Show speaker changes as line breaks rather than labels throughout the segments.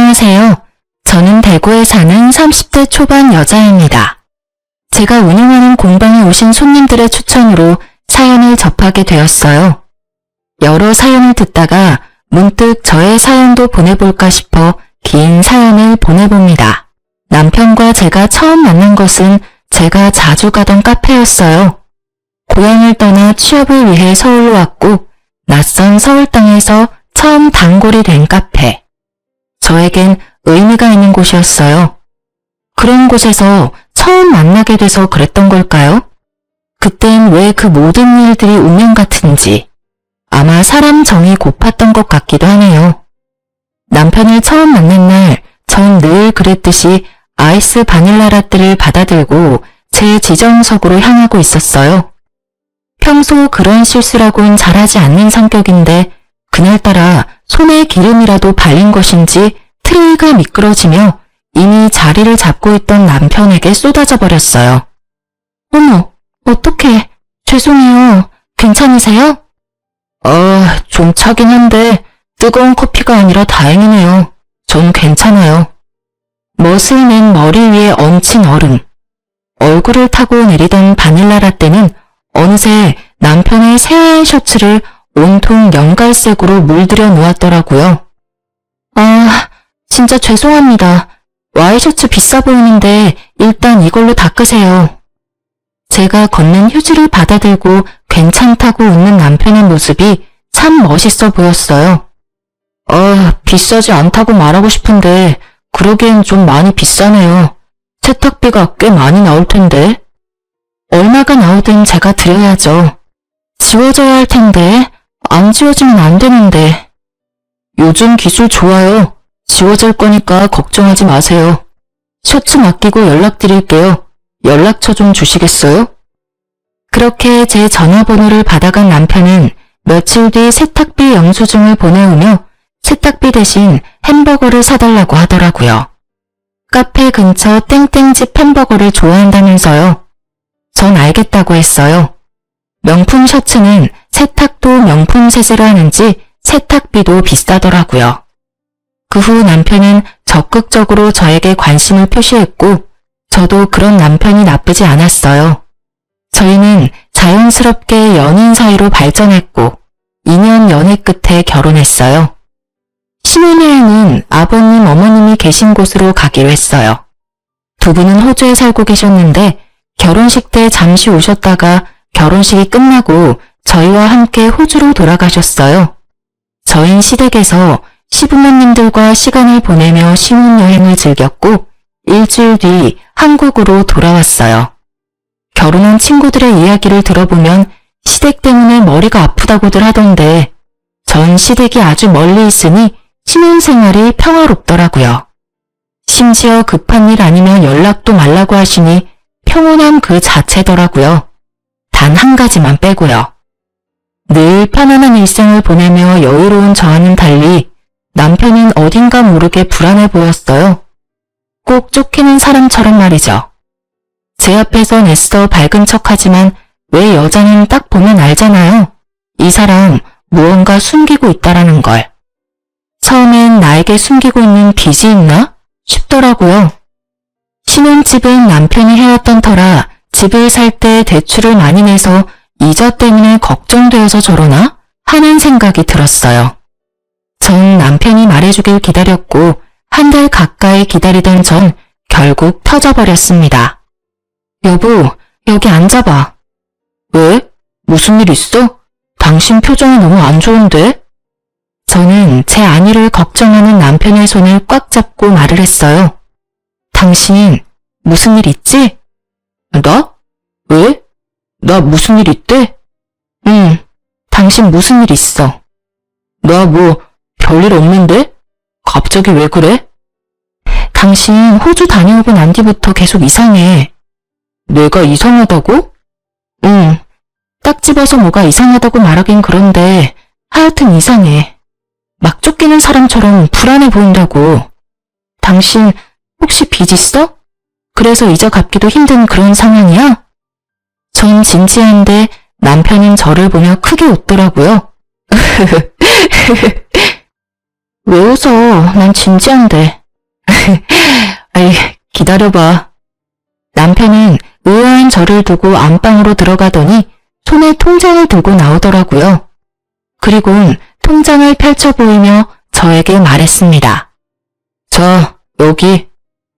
안녕하세요. 저는 대구에 사는 30대 초반 여자입니다. 제가 운영하는 공방에 오신 손님들의 추천으로 사연을 접하게 되었어요. 여러 사연을 듣다가 문득 저의 사연도 보내볼까 싶어 긴 사연을 보내봅니다. 남편과 제가 처음 만난 것은 제가 자주 가던 카페였어요. 고향을 떠나 취업을 위해 서울로 왔고 낯선 서울 땅에서 처음 단골이 된 카페. 저에겐 의미가 있는 곳이었어요. 그런 곳에서 처음 만나게 돼서 그랬던 걸까요? 그땐 왜 그 모든 일들이 운명 같은지 아마 사람 정이 고팠던 것 같기도 하네요. 남편을 처음 만난 날 전 늘 그랬듯이 아이스 바닐라 라떼를 받아들고 제 지정석으로 향하고 있었어요. 평소 그런 실수라고는 잘하지 않는 성격인데 그날따라 손에 기름이라도 발린 것인지 트레이가 미끄러지며 이미 자리를 잡고 있던 남편에게 쏟아져 버렸어요. 어머, 어떡해. 죄송해요. 괜찮으세요? 좀 차긴 한데 뜨거운 커피가 아니라 다행이네요. 전 괜찮아요. 멋을 낸 머리 위에 얹힌 얼음. 얼굴을 타고 내리던 바닐라 라떼는 어느새 남편의 새하얀 셔츠를 온통 연갈색으로 물들여 놓았더라고요. 진짜 죄송합니다. 와이셔츠 비싸 보이는데 일단 이걸로 닦으세요. 제가 건넨 휴지를 받아들고 괜찮다고 웃는 남편의 모습이 참 멋있어 보였어요. 비싸지 않다고 말하고 싶은데 그러기엔 좀 많이 비싸네요. 세탁비가 꽤 많이 나올 텐데. 얼마가 나오든 제가 드려야죠. 지워져야 할 텐데 안 지워지면 안 되는데. 요즘 기술 좋아요. 지워질 거니까 걱정하지 마세요. 셔츠 맡기고 연락드릴게요. 연락처 좀 주시겠어요? 그렇게 제 전화번호를 받아간 남편은 며칠 뒤 세탁비 영수증을 보내오며 세탁비 대신 햄버거를 사달라고 하더라고요. 카페 근처 땡땡집 햄버거를 좋아한다면서요. 전 알겠다고 했어요. 명품 셔츠는 세탁도 명품 세제로 하는지 세탁비도 비싸더라고요. 그 후 남편은 적극적으로 저에게 관심을 표시했고 저도 그런 남편이 나쁘지 않았어요. 저희는 자연스럽게 연인 사이로 발전했고 2년 연애 끝에 결혼했어요. 신혼여행은 아버님, 어머님이 계신 곳으로 가기로 했어요. 두 분은 호주에 살고 계셨는데 결혼식 때 잠시 오셨다가 결혼식이 끝나고 저희와 함께 호주로 돌아가셨어요. 저희는 시댁에서 시부모님들과 시간을 보내며 신혼여행을 즐겼고 일주일 뒤 한국으로 돌아왔어요. 결혼한 친구들의 이야기를 들어보면 시댁 때문에 머리가 아프다고들 하던데 전 시댁이 아주 멀리 있으니 신혼생활이 평화롭더라고요. 심지어 급한 일 아니면 연락도 말라고 하시니 평온함 그 자체더라고요. 단 한 가지만 빼고요. 늘 편안한 일생을 보내며 여유로운 저와는 달리 남편은 어딘가 모르게 불안해 보였어요. 꼭 쫓기는 사람처럼 말이죠. 제 앞에선 애써 밝은 척하지만 왜 여자는 딱 보면 알잖아요. 이 사람 무언가 숨기고 있다라는 걸. 처음엔 나에게 숨기고 있는 빚이 있나 싶더라고요. 신혼집은 남편이 해왔던 터라 집을 살 때 대출을 많이 내서 이자 때문에 걱정되어서 저러나 하는 생각이 들었어요. 전 남편이 말해주길 기다렸고 한 달 가까이 기다리던 전 결국 터져버렸습니다. 여보, 여기 앉아봐. 왜? 무슨 일 있어? 당신 표정이 너무 안 좋은데? 저는 제 안위를 걱정하는 남편의 손을 꽉 잡고 말을 했어요. 당신 무슨 일 있지? 나? 왜? 나 무슨 일 있대? 당신 무슨 일 있어? 나 뭐 별일 없는데? 갑자기 왜 그래? 당신 호주 다녀오고 난 뒤부터 계속 이상해. 내가 이상하다고? 딱 집어서 뭐가 이상하다고 말하긴 그런데 하여튼 이상해. 막 쫓기는 사람처럼 불안해 보인다고. 당신 혹시 빚 있어? 그래서 이자 갚기도 힘든 그런 상황이야? 전 진지한데 남편은 저를 보며 크게 웃더라고요. 왜 웃어? 난 진지한데. 아이, 기다려봐. 남편은 의아한 저를 두고 안방으로 들어가더니 손에 통장을 들고 나오더라고요. 그리곤 통장을 펼쳐 보이며 저에게 말했습니다. 자, 여기.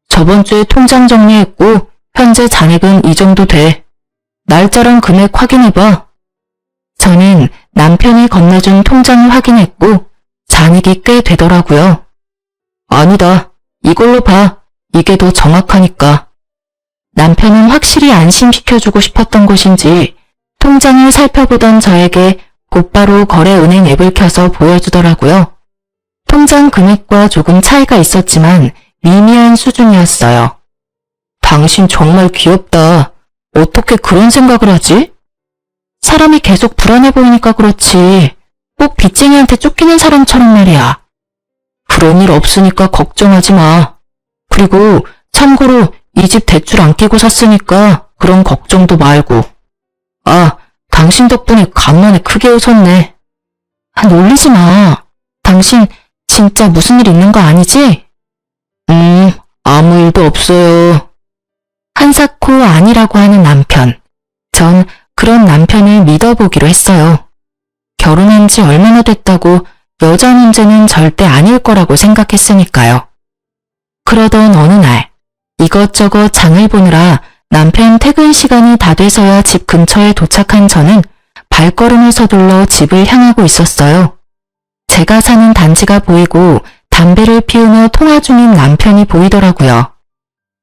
저번 주에 통장 정리했고 현재 잔액은 이 정도 돼. 날짜랑 금액 확인해봐. 저는 남편이 건네준 통장을 확인했고 잔액이 꽤 되더라고요. 아니다. 이걸로 봐. 이게 더 정확하니까. 남편은 확실히 안심시켜주고 싶었던 것인지 통장을 살펴보던 저에게 곧바로 거래은행 앱을 켜서 보여주더라고요. 통장 금액과 조금 차이가 있었지만 미미한 수준이었어요. 당신 정말 귀엽다. 어떻게 그런 생각을 하지? 사람이 계속 불안해 보이니까 그렇지. 꼭 빚쟁이한테 쫓기는 사람처럼 말이야. 그런 일 없으니까 걱정하지 마. 그리고 참고로 이 집 대출 안 끼고 샀으니까 그런 걱정도 말고. 아, 당신 덕분에 간만에 크게 웃었네. 아, 놀리지 마. 당신 진짜 무슨 일 있는 거 아니지? 아무 일도 없어요. 한사코 아니라고 하는 남편. 전 그런 남편을 믿어보기로 했어요. 결혼한 지 얼마나 됐다고 여자 문제는 절대 아닐 거라고 생각했으니까요. 그러던 어느 날 이것저것 장을 보느라 남편 퇴근 시간이 다 돼서야 집 근처에 도착한 저는 발걸음을 서둘러 집을 향하고 있었어요. 제가 사는 단지가 보이고 담배를 피우며 통화 중인 남편이 보이더라고요.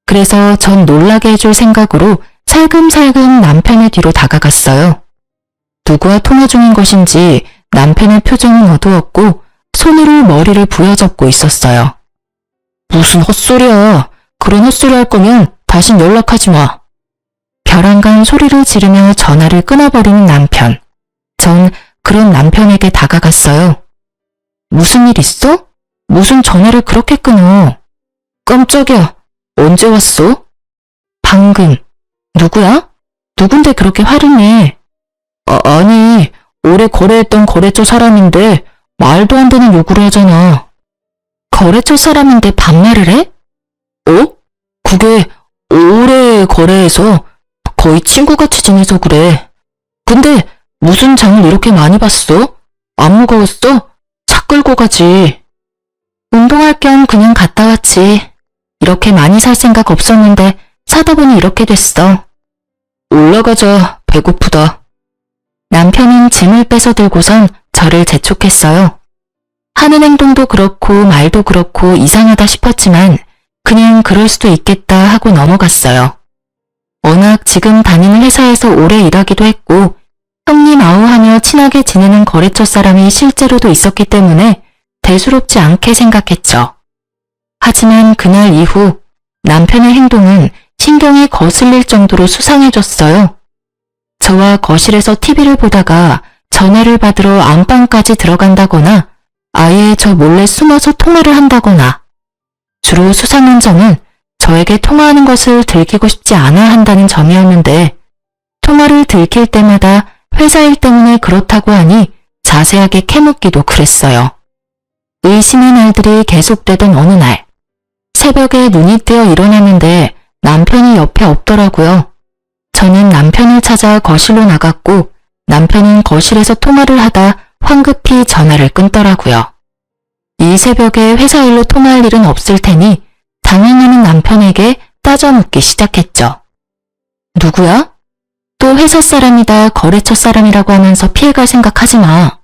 그래서 전 놀라게 해줄 생각으로 살금살금 남편의 뒤로 다가갔어요. 누구와 통화 중인 것인지 남편의 표정은 어두웠고 손으로 머리를 부여잡고 있었어요. 무슨 헛소리야. 그런 헛소리 할 거면 다신 연락하지 마. 벼랑간 소리를 지르며 전화를 끊어버리는 남편. 전 그런 남편에게 다가갔어요. 무슨 일 있어? 무슨 전화를 그렇게 끊어? 깜짝이야. 언제 왔어? 방금. 누구야? 누군데 그렇게 화를 내? 아니, 오래 거래했던 거래처 사람인데 말도 안 되는 요구를 하잖아. 거래처 사람인데 반말을 해? 어? 그게 오래 거래해서 거의 친구같이 지내서 그래. 근데 무슨 장을 이렇게 많이 봤어? 안 무거웠어? 차 끌고 가지. 운동할 겸 그냥 갔다 왔지. 이렇게 많이 살 생각 없었는데 사다 보니 이렇게 됐어. 올라가자. 배고프다. 남편은 짐을 빼서 들고선 저를 재촉했어요. 하는 행동도 그렇고 말도 그렇고 이상하다 싶었지만 그냥 그럴 수도 있겠다 하고 넘어갔어요. 워낙 지금 다니는 회사에서 오래 일하기도 했고 형님 아우하며 친하게 지내는 거래처 사람이 실제로도 있었기 때문에 대수롭지 않게 생각했죠. 하지만 그날 이후 남편의 행동은 신경이 거슬릴 정도로 수상해졌어요. 저와 거실에서 TV를 보다가 전화를 받으러 안방까지 들어간다거나 아예 저 몰래 숨어서 통화를 한다거나 주로 수상한 점은 저에게 통화하는 것을 들키고 싶지 않아 한다는 점이었는데 통화를 들킬 때마다 회사 일 때문에 그렇다고 하니 자세하게 캐묻기도 그랬어요. 의심의 날들이 계속되던 어느 날 새벽에 눈이 뜨여 일어났는데 남편이 옆에 없더라고요. 저는 남편을 찾아 거실로 나갔고 남편은 거실에서 통화를 하다 황급히 전화를 끊더라고요. 이 새벽에 회사 일로 통화할 일은 없을 테니 당황하는 남편에게 따져 묻기 시작했죠. 누구야? 또 회사 사람이다 거래처 사람이라고 하면서 피해갈 생각하지 마.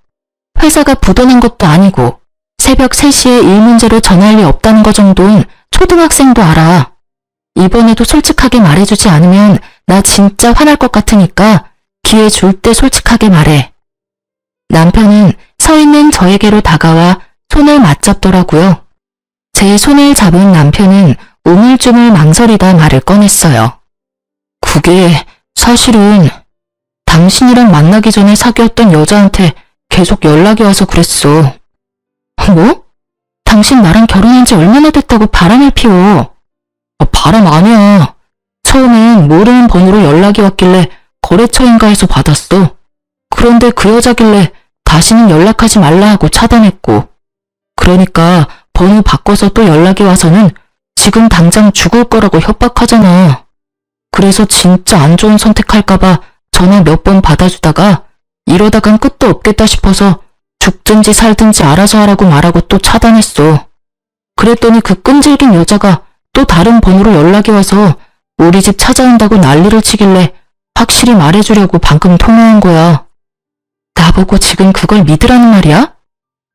회사가 부도난 것도 아니고 새벽 3시에 일 문제로 전화할 리 없다는 거 정도는 초등학생도 알아. 이번에도 솔직하게 말해주지 않으면 나 진짜 화날 것 같으니까 기회 줄 때 솔직하게 말해. 남편은 서 있는 저에게로 다가와 손을 맞잡더라고요. 제 손을 잡은 남편은 우물쭈물 망설이다 말을 꺼냈어요. 그게 사실은 당신이랑 만나기 전에 사귀었던 여자한테 계속 연락이 와서 그랬어. 뭐? 당신 나랑 결혼한 지 얼마나 됐다고 바람을 피워. 바람 아니야. 처음엔 모르는 번호로 연락이 왔길래 거래처인가 해서 받았어. 그런데 그 여자길래 다시는 연락하지 말라 하고 차단했고 그러니까 번호 바꿔서 또 연락이 와서는 지금 당장 죽을 거라고 협박하잖아. 그래서 진짜 안 좋은 선택할까봐 전화 몇 번 받아주다가 이러다간 끝도 없겠다 싶어서 죽든지 살든지 알아서 하라고 말하고 또 차단했어. 그랬더니 그 끈질긴 여자가 또 다른 번호로 연락이 와서 우리 집 찾아온다고 난리를 치길래 확실히 말해주려고 방금 통화한 거야. 나보고 지금 그걸 믿으라는 말이야?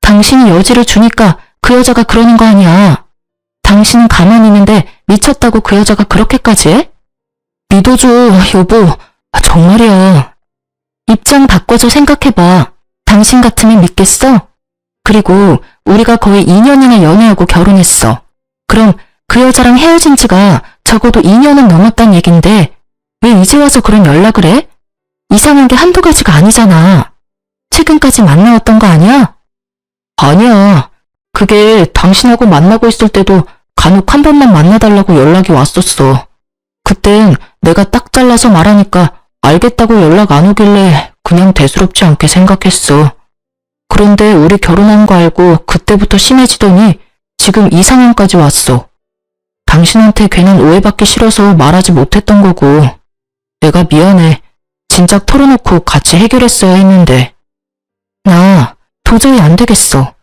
당신이 여지를 주니까 그 여자가 그러는 거 아니야. 당신은 가만히 있는데 미쳤다고 그 여자가 그렇게까지 해? 믿어줘, 여보. 정말이야. 입장 바꿔서 생각해봐. 당신 같으면 믿겠어? 그리고 우리가 거의 2년이나 연애하고 결혼했어. 그럼 그 여자랑 헤어진 지가 적어도 2년은 넘었단 얘긴데 왜 이제 와서 그런 연락을 해? 이상한 게 한두 가지가 아니잖아. 최근까지 만나왔던 거 아니야? 아니야. 그게 당신하고 만나고 있을 때도 간혹 한 번만 만나달라고 연락이 왔었어. 그땐 내가 딱 잘라서 말하니까 알겠다고 연락 안 오길래 그냥 대수롭지 않게 생각했어. 그런데 우리 결혼한 거 알고 그때부터 심해지더니 지금 이 상황까지 왔어. 당신한테 괜한 오해받기 싫어서 말하지 못했던 거고. 내가 미안해. 진작 털어놓고 같이 해결했어야 했는데. 나 도저히 안 되겠어.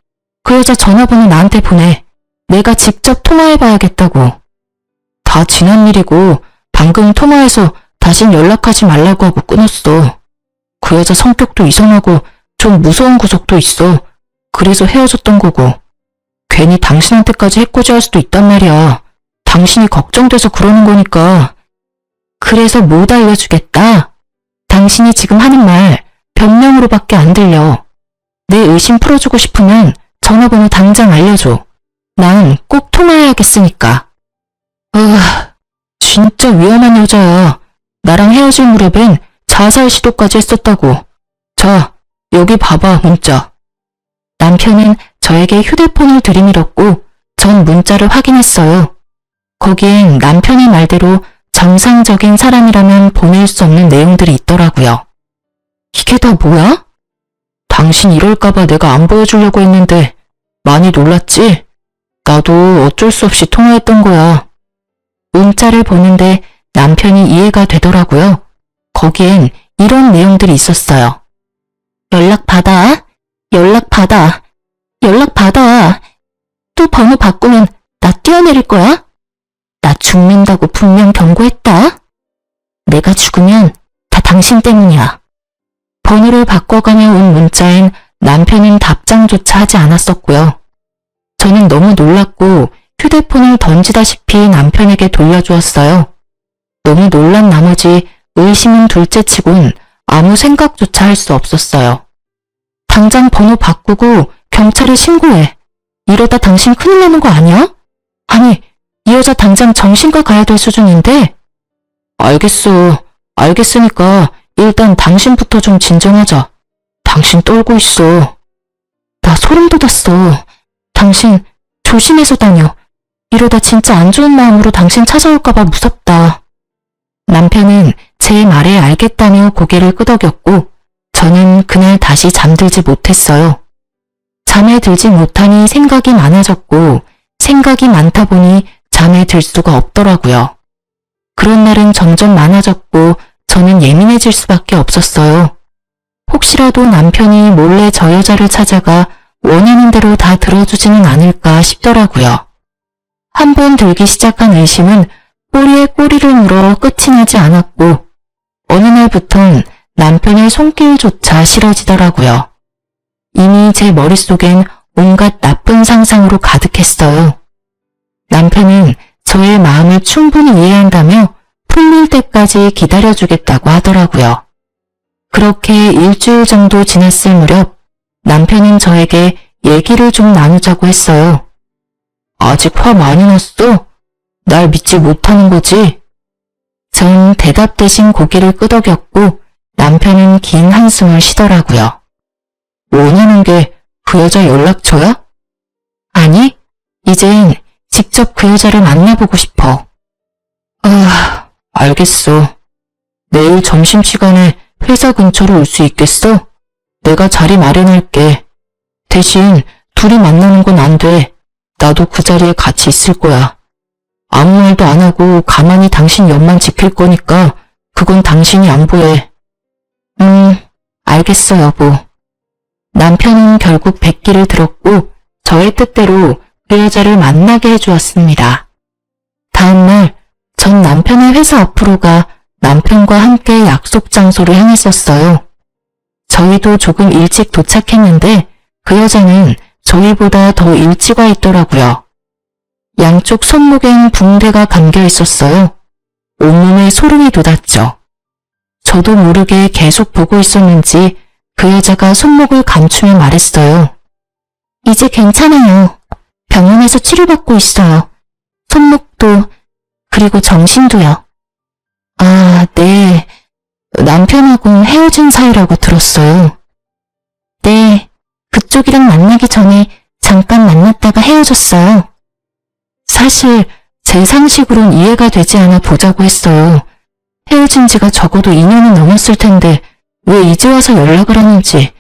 그 여자 전화번호 나한테 보내. 내가 직접 통화해봐야겠다고. 다 지난 일이고 방금 통화해서 다신 연락하지 말라고 하고 끊었어. 그 여자 성격도 이상하고 좀 무서운 구석도 있어. 그래서 헤어졌던 거고. 괜히 당신한테까지 해코지할 수도 있단 말이야. 당신이 걱정돼서 그러는 거니까. 그래서 못 알려주겠다. 당신이 지금 하는 말 변명으로밖에 안 들려. 내 의심 풀어주고 싶으면 전화번호 당장 알려줘. 난 꼭 통화해야겠으니까. 진짜 위험한 여자야. 나랑 헤어질 무렵엔 자살 시도까지 했었다고. 자, 여기 봐봐, 문자. 남편은 저에게 휴대폰을 들이밀었고 전 문자를 확인했어요. 거기엔 남편의 말대로 정상적인 사람이라면 보낼 수 없는 내용들이 있더라고요. 이게 다 뭐야? 당신 이럴까봐 내가 안 보여주려고 했는데 많이 놀랐지? 나도 어쩔 수 없이 통화했던 거야. 문자를 보는데 남편이 이해가 되더라고요. 거기엔 이런 내용들이 있었어요. 연락 받아. 연락 받아. 연락 받아. 또 번호 바꾸면 나 뛰어내릴 거야? 나 죽는다고 분명 경고했다. 내가 죽으면 다 당신 때문이야. 번호를 바꿔가며 온 문자엔 남편은 답장조차 하지 않았었고요. 저는 너무 놀랐고 휴대폰을 던지다시피 남편에게 돌려주었어요. 너무 놀란 나머지 의심은 둘째치곤 아무 생각조차 할 수 없었어요. 당장 번호 바꾸고 경찰에 신고해. 이러다 당신 큰일 나는 거 아니야? 아니, 이 여자 당장 정신과 가야 될 수준인데? 알겠어. 알겠으니까 일단 당신부터 좀 진정하자. 당신 떨고 있어. 나 소름 돋았어. 당신 조심해서 다녀. 이러다 진짜 안 좋은 마음으로 당신 찾아올까봐 무섭다. 남편은 제 말에 알겠다며 고개를 끄덕였고 저는 그날 다시 잠들지 못했어요. 잠에 들지 못하니 생각이 많아졌고 생각이 많다 보니 잠에 들 수가 없더라고요. 그런 날은 점점 많아졌고 저는 예민해질 수밖에 없었어요. 혹시라도 남편이 몰래 저 여자를 찾아가 원하는 대로 다 들어주지는 않을까 싶더라고요. 한번 들기 시작한 의심은 꼬리에 꼬리를 물어 끝이 나지 않았고 어느 날부턴 남편의 손길조차 싫어지더라고요. 이미 제 머릿속엔 온갖 나쁜 상상으로 가득했어요. 남편은 저의 마음을 충분히 이해한다며 풀릴 때까지 기다려주겠다고 하더라고요. 그렇게 일주일 정도 지났을 무렵 남편은 저에게 얘기를 좀 나누자고 했어요. 아직 화 많이 났어? 날 믿지 못하는 거지? 전 대답 대신 고개를 끄덕였고 남편은 긴 한숨을 쉬더라고요. 원하는 게 그 여자 연락처야? 아니, 이젠 직접 그 여자를 만나보고 싶어. 알겠어. 내일 점심시간에 회사 근처로 올 수 있겠어? 내가 자리 마련할게. 대신 둘이 만나는 건 안 돼. 나도 그 자리에 같이 있을 거야. 아무 말도 안 하고 가만히 당신 옆만 지킬 거니까 그건 당신이 양보해. 알겠어, 여보. 남편은 결국 백기를 들었고 저의 뜻대로 그 여자를 만나게 해주었습니다. 다음날 전 남편의 회사 앞으로 가 남편과 함께 약속 장소로 향했었어요. 저희도 조금 일찍 도착했는데 그 여자는 저희보다 더 일찍 와 있더라고요. 양쪽 손목엔 붕대가 감겨 있었어요. 온몸에 소름이 돋았죠. 저도 모르게 계속 보고 있었는지 그 여자가 손목을 감추며 말했어요. 이제 괜찮아요. 병원에서 치료받고 있어요. 손목도, 그리고 정신도요. 아, 네. 남편하고는 헤어진 사이라고 들었어요. 네. 그쪽이랑 만나기 전에 잠깐 만났다가 헤어졌어요. 사실 제 상식으론 이해가 되지 않아 보자고 했어요. 헤어진 지가 적어도 2년은 넘었을 텐데 왜 이제 와서 연락을 하는지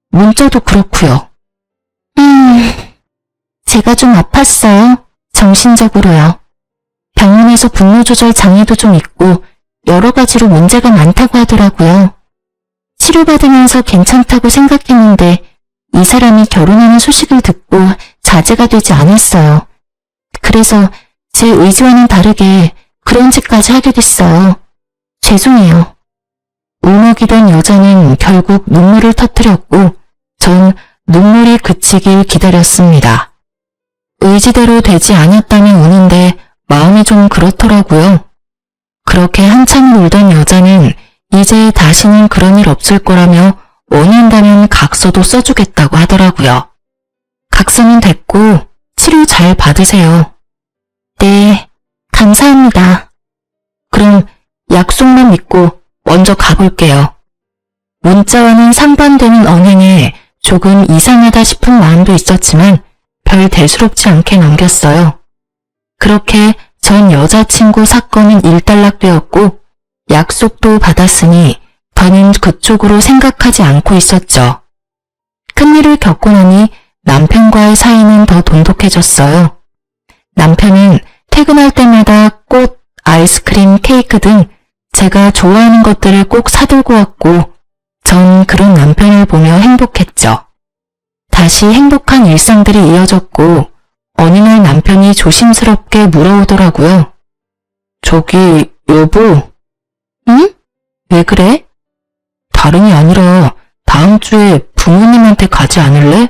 문자도 그렇고요. 제가 좀 아팠어요. 정신적으로요. 병원에서 분노조절 장애도 좀 있고 여러 가지로 문제가 많다고 하더라고요. 치료받으면서 괜찮다고 생각했는데 이 사람이 결혼하는 소식을 듣고 자제가 되지 않았어요. 그래서 제 의지와는 다르게 그런 짓까지 하게 됐어요. 죄송해요. 울먹이던 여자는 결국 눈물을 터뜨렸고 전 눈물이 그치길 기다렸습니다. 의지대로 되지 않았다며 우는데 마음이 좀 그렇더라고요. 그렇게 한참 울던 여자는 이제 다시는 그런 일 없을 거라며 원한다면 각서도 써주겠다고 하더라고요. 각서는 됐고 치료 잘 받으세요. 네, 감사합니다. 그럼 약속만 믿고 먼저 가볼게요. 문자와는 상반되는 언행에 조금 이상하다 싶은 마음도 있었지만 별 대수롭지 않게 넘겼어요. 그렇게 전 여자친구 사건은 일단락되었고 약속도 받았으니 더는 그쪽으로 생각하지 않고 있었죠. 큰일을 겪고 나니 남편과의 사이는 더 돈독해졌어요. 남편은 퇴근할 때마다 꽃, 아이스크림, 케이크 등 제가 좋아하는 것들을 꼭 사들고 왔고 전 그런 남편을 보며 행복했죠. 다시 행복한 일상들이 이어졌고 어느 날 남편이 조심스럽게 물어오더라고요. 저기 여보. 응? 왜 그래? 다름이 아니라 다음 주에 부모님한테 가지 않을래?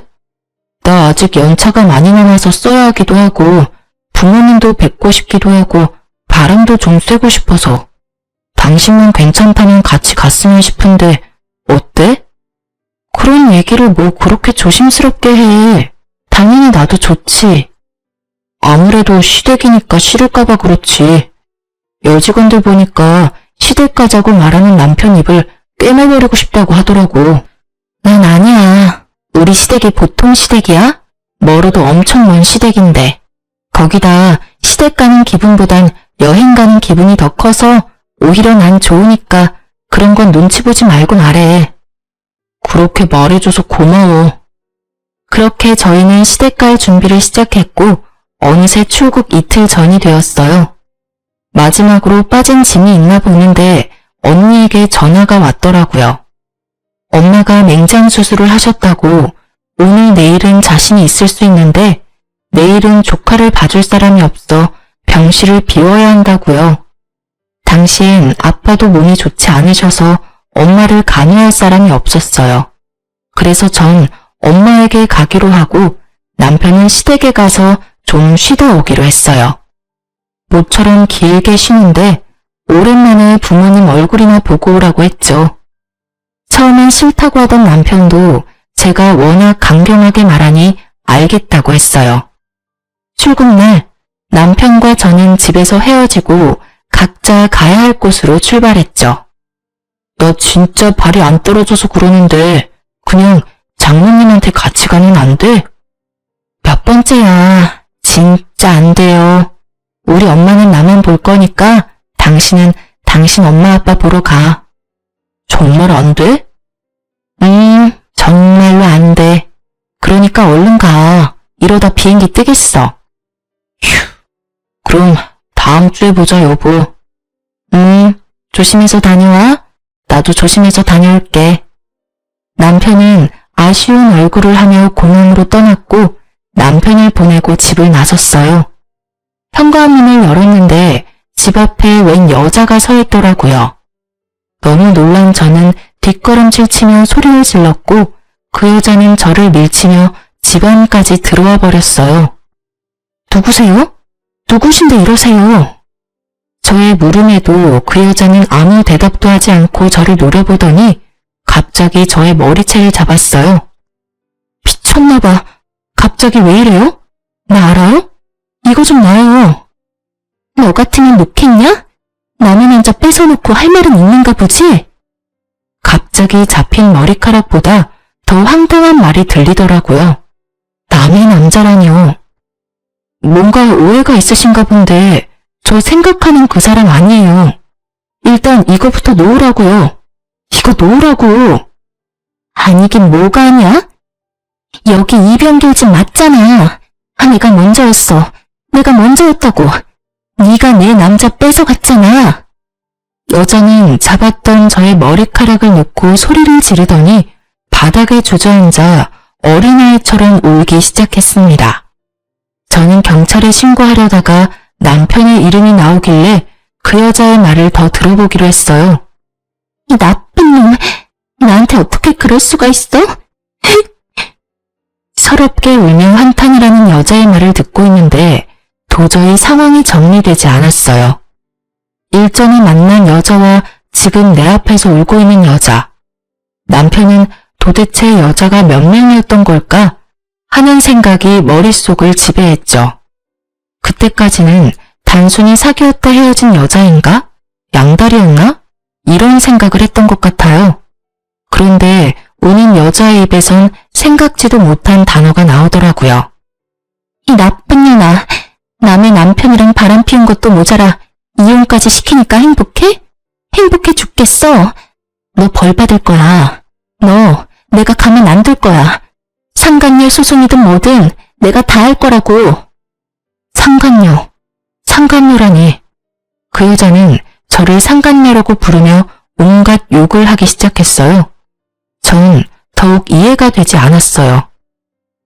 나 아직 연차가 많이 남아서 써야 하기도 하고 부모님도 뵙고 싶기도 하고 바람도 좀 쐬고 싶어서 당신만 괜찮다면 같이 갔으면 싶은데 어때? 그런 얘기를 뭐 그렇게 조심스럽게 해. 당연히 나도 좋지. 아무래도 시댁이니까 싫을까봐 그렇지. 여직원들 보니까 시댁 가자고 말하는 남편 입을 꿰매버리고 싶다고 하더라고. 난 아니야. 우리 시댁이 보통 시댁이야? 멀어도 엄청 먼 시댁인데. 거기다 시댁 가는 기분보단 여행 가는 기분이 더 커서 오히려 난 좋으니까 그런 건 눈치 보지 말고 말해. 그렇게 말해줘서 고마워. 그렇게 저희는 시댁 갈 준비를 시작했고 어느새 출국 이틀 전이 되었어요. 마지막으로 빠진 짐이 있나 보는데 언니에게 전화가 왔더라고요. 엄마가 맹장 수술을 하셨다고 오늘 내일은 자신이 있을 수 있는데 내일은 조카를 봐줄 사람이 없어 병실을 비워야 한다고요. 당시엔 아빠도 몸이 좋지 않으셔서 엄마를 간호할 사람이 없었어요. 그래서 전 엄마에게 가기로 하고 남편은 시댁에 가서 좀 쉬다 오기로 했어요. 모처럼 길게 쉬는데 오랜만에 부모님 얼굴이나 보고 오라고 했죠. 처음엔 싫다고 하던 남편도 제가 워낙 강경하게 말하니 알겠다고 했어요. 출근날 남편과 저는 집에서 헤어지고 각자 가야 할 곳으로 출발했죠. 나 진짜 발이 안 떨어져서 그러는데 그냥 장모님한테 같이 가면 안 돼? 몇 번째야. 진짜 안 돼요. 우리 엄마는 나만 볼 거니까 당신은 당신 엄마 아빠 보러 가. 정말 안 돼? 정말로 안 돼. 그러니까 얼른 가. 이러다 비행기 뜨겠어. 휴. 그럼 다음 주에 보자, 여보. 조심해서 다녀와. 나도 조심해서 다녀올게. 남편은 아쉬운 얼굴을 하며 공항으로 떠났고 남편을 보내고 집을 나섰어요. 현관문을 열었는데 집 앞에 웬 여자가 서 있더라고요. 너무 놀란 저는 뒷걸음질 치며 소리를 질렀고 그 여자는 저를 밀치며 집 안까지 들어와 버렸어요. 누구세요? 누구신데 이러세요? 저의 물음에도 그 여자는 아무 대답도 하지 않고 저를 노려보더니 갑자기 저의 머리채를 잡았어요. 미쳤나봐. 갑자기 왜 이래요? 나 알아요? 이거 좀 놔요. 너 같으면 놓겠냐? 남의 남자 뺏어놓고 할 말은 있는가 보지? 갑자기 잡힌 머리카락보다 더 황당한 말이 들리더라고요. 남의 남자라뇨. 뭔가 오해가 있으신가 본데 저 생각하는 그 사람 아니에요. 일단 이거부터 놓으라고요. 이거 놓으라고. 아니긴 뭐가 아냐? 여기 이병길집 맞잖아. 내가 먼저였어. 내가 먼저였다고. 네가 내 남자 뺏어갔잖아. 여자는 잡았던 저의 머리카락을 놓고 소리를 지르더니 바닥에 주저앉아 어린아이처럼 울기 시작했습니다. 저는 경찰에 신고하려다가 남편의 이름이 나오길래 그 여자의 말을 더 들어보기로 했어요. 이 나쁜 놈, 나한테 어떻게 그럴 수가 있어? 서럽게 울며 한탄을 하는 여자의 말을 듣고 있는데 도저히 상황이 정리되지 않았어요. 일전에 만난 여자와 지금 내 앞에서 울고 있는 여자. 남편은 도대체 여자가 몇 명이었던 걸까 하는 생각이 머릿속을 지배했죠. 그때까지는 단순히 사귀었다 헤어진 여자인가? 양다리였나? 이런 생각을 했던 것 같아요. 그런데 우는 여자의 입에선 생각지도 못한 단어가 나오더라고요. 이 나쁜 년아, 남의 남편이랑 바람 피운 것도 모자라 이혼까지 시키니까 행복해? 행복해 죽겠어. 너 벌 받을 거야. 너 내가 가만 안 둘 거야. 상간녀 소송이든 뭐든 내가 다 할 거라고. 상간녀, 상간녀라니. 그 여자는 저를 상간녀라고 부르며 온갖 욕을 하기 시작했어요. 전 더욱 이해가 되지 않았어요.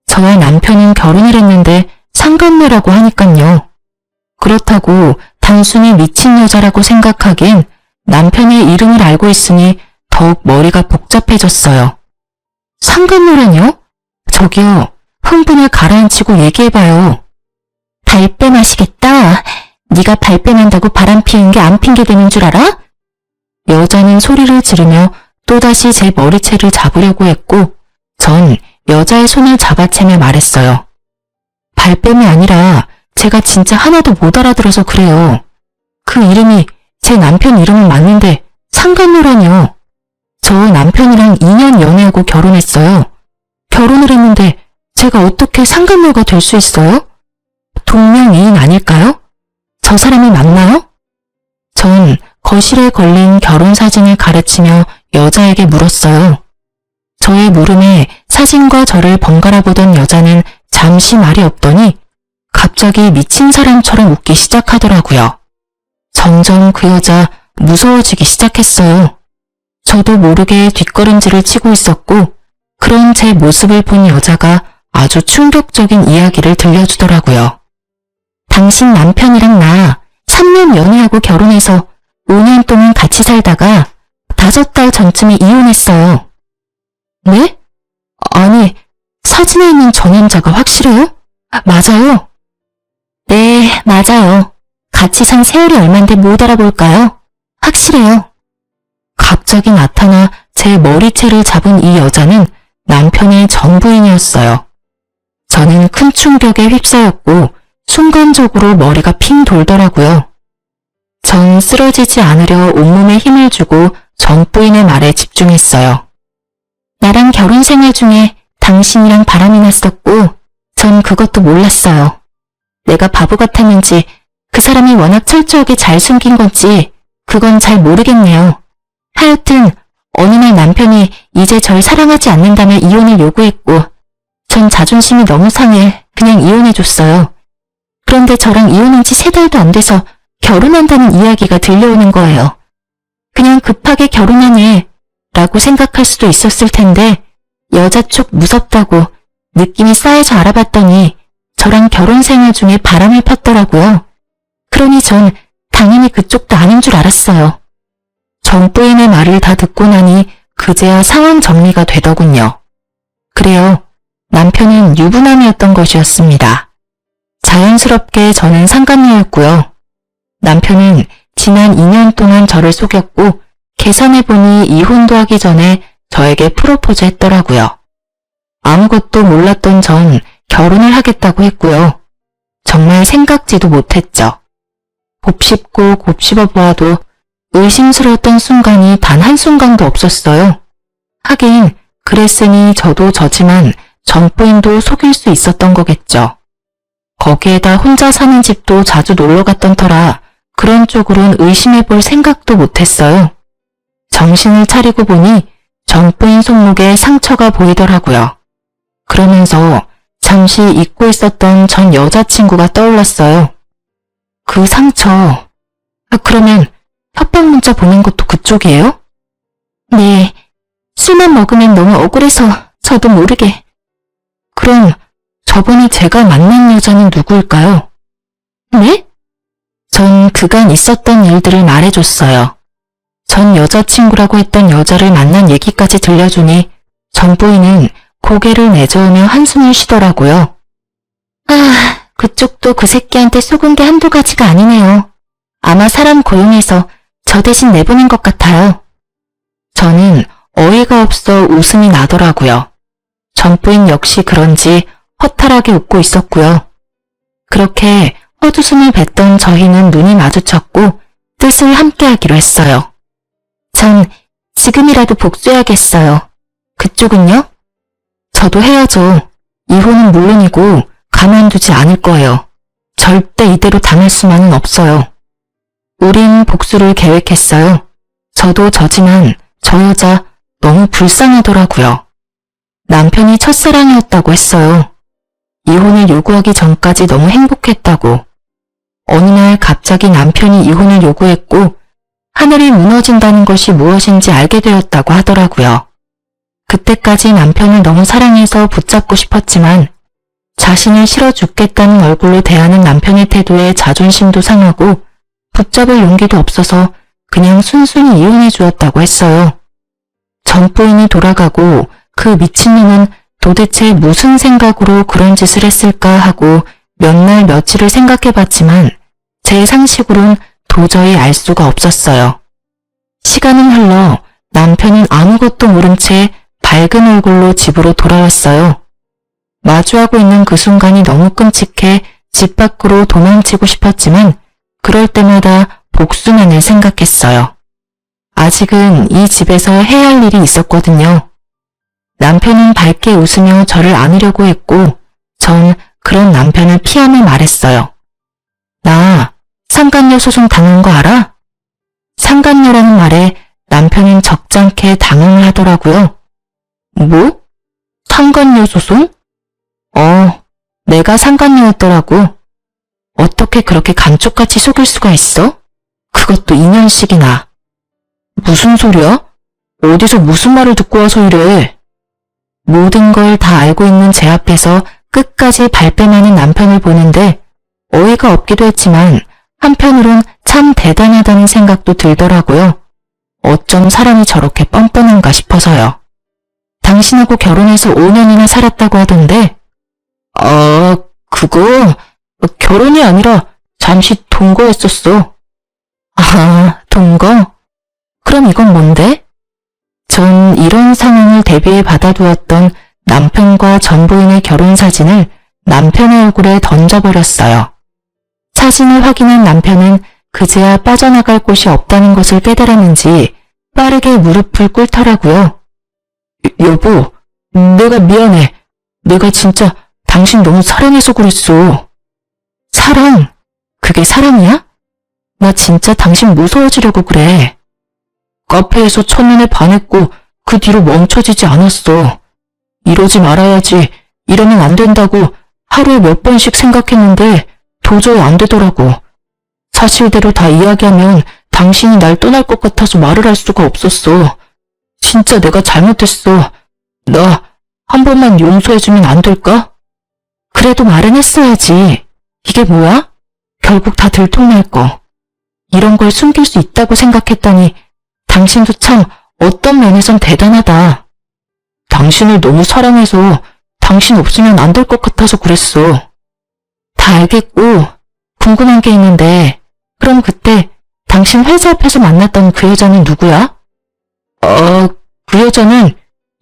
저와 남편은 결혼을 했는데 상간녀라고 하니깐요. 그렇다고 단순히 미친 여자라고 생각하기엔 남편의 이름을 알고 있으니 더욱 머리가 복잡해졌어요. 상간녀라뇨? 저기요, 흥분을 가라앉히고 얘기해봐요. 발뺌 하시겠다. 네가 발뺌한다고 바람 피운 게 안 핑계대는 줄 알아? 여자는 소리를 지르며 또다시 제 머리채를 잡으려고 했고 전 여자의 손을 잡아채며 말했어요. 발뺌이 아니라 제가 진짜 하나도 못 알아들어서 그래요. 그 이름이 제 남편 이름은 맞는데 상간녀라뇨. 저 남편이랑 2년 연애하고 결혼했어요. 결혼을 했는데 제가 어떻게 상간녀가 될 수 있어요? 동명이인 아닐까요? 저 사람이 맞나요? 전 거실에 걸린 결혼사진을 가르치며 여자에게 물었어요. 저의 물음에 사진과 저를 번갈아 보던 여자는 잠시 말이 없더니 갑자기 미친 사람처럼 웃기 시작하더라고요. 점점 그 여자 무서워지기 시작했어요. 저도 모르게 뒷걸음질을 치고 있었고 그런 제 모습을 본 여자가 아주 충격적인 이야기를 들려주더라고요. 당신 남편이랑 나 3년 연애하고 결혼해서 5년 동안 같이 살다가 5달 전쯤에 이혼했어요. 네? 아니, 사진에 있는 저 남자가 확실해요? 맞아요? 네, 맞아요. 같이 산 세월이 얼만데 못 알아볼까요? 확실해요. 갑자기 나타나 제 머리채를 잡은 이 여자는 남편의 전 부인이었어요. 저는 큰 충격에 휩싸였고 순간적으로 머리가 핑 돌더라고요. 전 쓰러지지 않으려 온몸에 힘을 주고 전 부인의 말에 집중했어요. 나랑 결혼 생활 중에 당신이랑 바람이 났었고 전 그것도 몰랐어요. 내가 바보 같았는지 그 사람이 워낙 철저하게 잘 숨긴 건지 그건 잘 모르겠네요. 하여튼 어느 날 남편이 이제 절 사랑하지 않는다며 이혼을 요구했고 전 자존심이 너무 상해 그냥 이혼해줬어요. 그런데 저랑 이혼한 지 3달도 안 돼서 결혼한다는 이야기가 들려오는 거예요. 그냥 급하게 결혼하네 라고 생각할 수도 있었을 텐데 여자 쪽 무섭다고 느낌이 쌓여서 알아봤더니 저랑 결혼 생활 중에 바람을 폈더라고요. 그러니 전 당연히 그쪽도 아닌 줄 알았어요. 전부인의 말을 다 듣고 나니 그제야 상황 정리가 되더군요. 그래요. 남편은 유부남이었던 것이었습니다. 자연스럽게 저는 상간녀였고요. 남편은 지난 2년 동안 저를 속였고 계산해보니 이혼도 하기 전에 저에게 프로포즈 했더라고요. 아무것도 몰랐던 전 결혼을 하겠다고 했고요. 정말 생각지도 못했죠. 곱씹고 곱씹어 보아도 의심스러웠던 순간이 단 한순간도 없었어요. 하긴 그랬으니 저도 저지만 전부인도 속일 수 있었던 거겠죠. 거기에다 혼자 사는 집도 자주 놀러 갔던 터라 그런 쪽으론 의심해볼 생각도 못했어요. 정신을 차리고 보니 전부인 손목에 상처가 보이더라고요. 그러면서 잠시 잊고 있었던 전 여자친구가 떠올랐어요. 그 상처, 그러면 협박 문자 보낸 것도 그쪽이에요? 네, 술만 먹으면 너무 억울해서 저도 모르게. 그럼 저번에 제가 만난 여자는 누구일까요? 네? 전 그간 있었던 일들을 말해줬어요. 전 여자친구라고 했던 여자를 만난 얘기까지 들려주니 전부인은 고개를 내저으며 한숨을 쉬더라고요. 아, 그쪽도 그 새끼한테 속은 게 한두 가지가 아니네요. 아마 사람 고용해서 저 대신 내보낸 것 같아요. 저는 어이가 없어 웃음이 나더라고요. 전부인 역시 그런지 허탈하게 웃고 있었고요. 그렇게 헛웃음을 뱉던 저희는 눈이 마주쳤고 뜻을 함께하기로 했어요. 전 지금이라도 복수해야겠어요. 그쪽은요? 저도 헤어져. 이혼은 물론이고 가만두지 않을 거예요. 절대 이대로 당할 수만은 없어요. 우린 복수를 계획했어요. 저도 저지만 저 여자 너무 불쌍하더라고요. 남편이 첫사랑이었다고 했어요. 이혼을 요구하기 전까지 너무 행복했다고. 어느 날 갑자기 남편이 이혼을 요구했고 하늘이 무너진다는 것이 무엇인지 알게 되었다고 하더라고요. 그때까지 남편을 너무 사랑해서 붙잡고 싶었지만 자신을 싫어 죽겠다는 얼굴로 대하는 남편의 태도에 자존심도 상하고 붙잡을 용기도 없어서 그냥 순순히 이혼해 주었다고 했어요. 전부인이 돌아가고 그 미친놈은 도대체 무슨 생각으로 그런 짓을 했을까 하고 몇 날 며칠을 생각해봤지만 제 상식으론 도저히 알 수가 없었어요. 시간은 흘러 남편은 아무것도 모른 채 밝은 얼굴로 집으로 돌아왔어요. 마주하고 있는 그 순간이 너무 끔찍해 집 밖으로 도망치고 싶었지만 그럴 때마다 복수만을 생각했어요. 아직은 이 집에서 해야 할 일이 있었거든요. 남편은 밝게 웃으며 저를 안으려고 했고 전 그런 남편을 피하며 말했어요. 나 상간녀 소송 당한 거 알아? 상간녀라는 말에 남편은 적잖게 당황을 하더라고요. 뭐? 상간녀 소송? 내가 상간녀였더라고. 어떻게 그렇게 감쪽같이 속일 수가 있어? 그것도 2년씩이나. 무슨 소리야? 어디서 무슨 말을 듣고 와서 이래? 모든 걸 다 알고 있는 제 앞에서 끝까지 발뺌하는 남편을 보는데 어이가 없기도 했지만 한편으론 참 대단하다는 생각도 들더라고요. 어쩜 사람이 저렇게 뻔뻔한가 싶어서요. 당신하고 결혼해서 5년이나 살았다고 하던데 그거 결혼이 아니라 잠시 동거했었어. 아, 동거? 그럼 이건 뭔데? 전 이런 상황을 대비해 받아두었던 남편과 전부인의 결혼 사진을 남편의 얼굴에 던져버렸어요. 사진을 확인한 남편은 그제야 빠져나갈 곳이 없다는 것을 깨달았는지 빠르게 무릎을 꿇더라고요. 여보, 내가 미안해. 내가 진짜 당신 너무 사랑해서 그랬어. 사랑? 그게 사랑이야? 나 진짜 당신 무서워지려고 그래. 카페에서 첫눈에 반했고 그 뒤로 멈춰지지 않았어. 이러지 말아야지. 이러면 안 된다고 하루에 몇 번씩 생각했는데 도저히 안 되더라고. 사실대로 다 이야기하면 당신이 날 떠날 것 같아서 말을 할 수가 없었어. 진짜 내가 잘못했어. 나 한 번만 용서해주면 안 될까? 그래도 말은 했어야지. 이게 뭐야? 결국 다 들통날 거. 이런 걸 숨길 수 있다고 생각했더니 당신도 참 어떤 면에선 대단하다. 당신을 너무 사랑해서 당신 없으면 안 될 것 같아서 그랬어. 다 알겠고 궁금한 게 있는데 그럼 그때 당신 회사 앞에서 만났던 그 여자는 누구야? 그 여자는